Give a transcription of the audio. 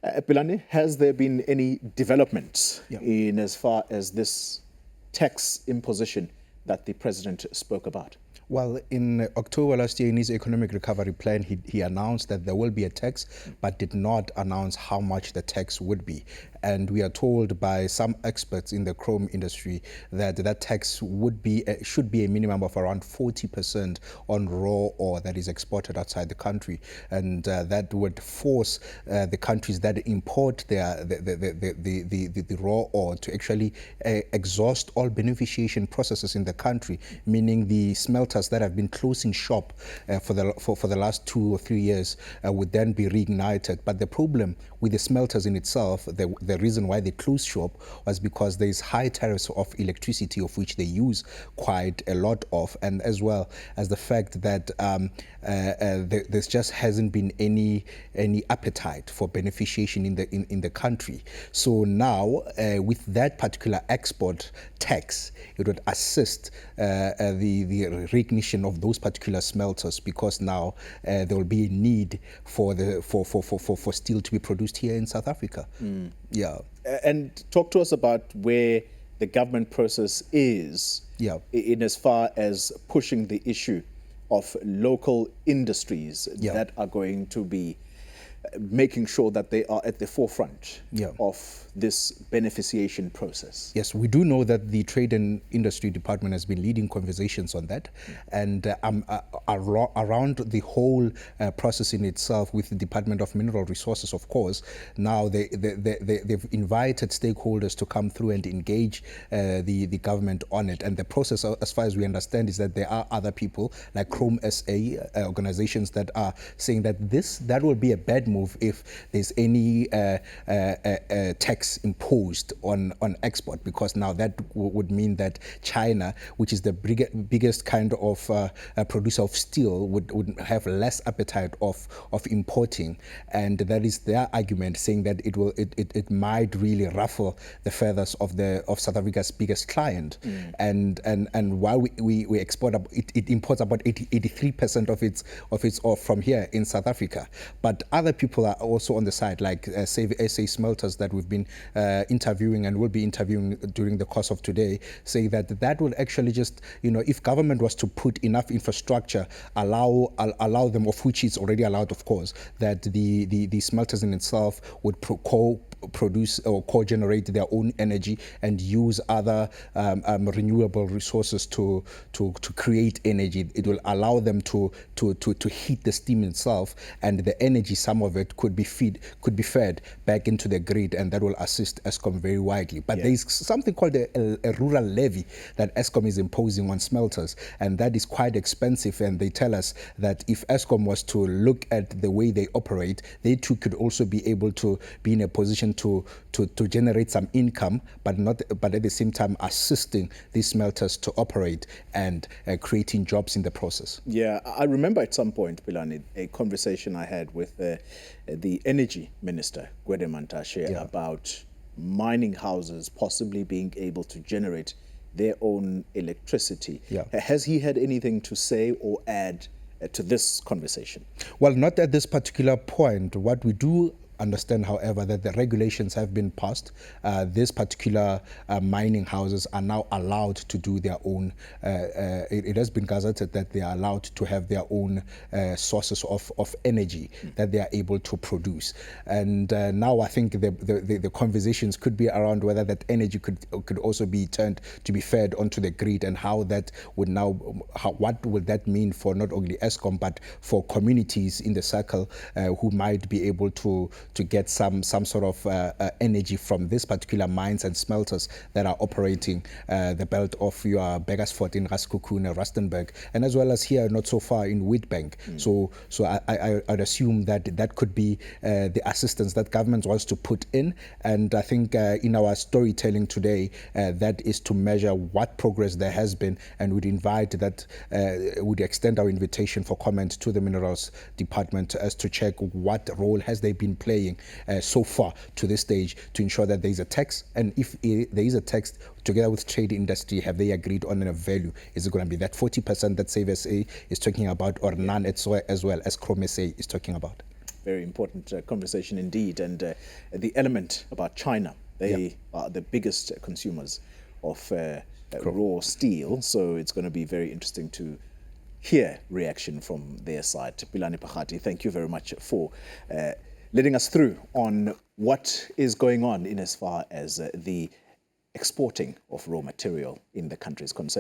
Pelane, has there been any developments Yeah. in as far as this tax imposition that the president spoke about? Well, in October last year, in his economic recovery plan, he announced that there will be a tax, but did not announce how much the tax would be. And we are told by some experts in the chrome industry that that tax would be should be a minimum of around 40% on raw ore that is exported outside the country, and that would force the countries that import the raw ore to actually exhaust all beneficiation processes in the country, meaning the smelters that have been closing shop for the last 2 or 3 years would then be reignited. But the problem with the smelters in itself, the reason why they closed shop was because there is high tariffs of electricity, of which they use quite a lot of, and as well as the fact that there just hasn't been any appetite for beneficiation in the country. So now, with that particular export tax, it would assist the recognition of those particular smelters, because now there will be a need for steel to be produced here in South Africa. Yeah. And talk to us about where the government process is in as far as pushing the issue of local industries that are going to be making sure that they are at the forefront of this beneficiation process. Yes, we do know that the Trade and Industry Department has been leading conversations on that, and around the whole process in itself with the Department of Mineral Resources, of course. Now they've invited stakeholders to come through and engage the government on it, and the process, as far as we understand, is that there are other people like Chrome SA organizations that are saying that that will be a bad move if there's any tax imposed on export, because now that would mean that China, which is the biggest kind of producer of steel, would have less appetite of importing, and that is their argument, saying that it might really ruffle the feathers of South Africa's biggest client. And while we export, it imports about 83% of its ore from here in South Africa, but other people are also on the side, like Save SA Smelters that we've been interviewing and will be interviewing during the course of today, say that would actually just, if government was to put enough infrastructure, allow them, of which it's already allowed, of course, that the smelters in itself would produce or co-generate their own energy and use other renewable resources to create energy. It will allow them to heat the steam itself, and the energy, some of it could be fed back into the grid, and that will assist Eskom very widely. But there is something called a rural levy that Eskom is imposing on smelters, and that is quite expensive, and they tell us that if Eskom was to look at the way they operate, they too could also be able to be in a position to generate some income, but at the same time assisting these smelters to operate and creating jobs in the process. Yeah, I remember at some point, Pelane, a conversation I had with the energy minister, Gwede Mantashe, about mining houses possibly being able to generate their own electricity. Has he had anything to say or add to this conversation? Well, not at this particular point. What we do understand, however, that the regulations have been passed. These particular mining houses are now allowed to do their own, it has been gazetted that they are allowed to have their own sources of energy that they are able to produce. And now I think the conversations could be around whether that energy could also be turned to be fed onto the grid, and how that would now, what would that mean for not only Eskom but for communities in the circle who might be able to get some sort of energy from this particular mines and smelters that are operating the belt of your Begersfort in Raskukun and Rustenburg, and as well as here not so far in Witbank. So I'd assume that could be the assistance that government wants to put in, and I think in our storytelling today, that is to measure what progress there has been, and would would extend our invitation for comment to the Minerals Department as to check what role has they been playing so far to this stage to ensure that there is a tax, and if there is a tax, together with trade industry, have they agreed on a value? Is it going to be that 40% that Save SA is talking about, or none as well as Chrome SA is talking about? very important conversation indeed. And the element about China, they are the biggest consumers of raw steel. So it's going to be very interesting to hear reaction from their side. Pelane Phakgadi, thank you very much for letting us through on what is going on in as far as the exporting of raw material in the country is concerned.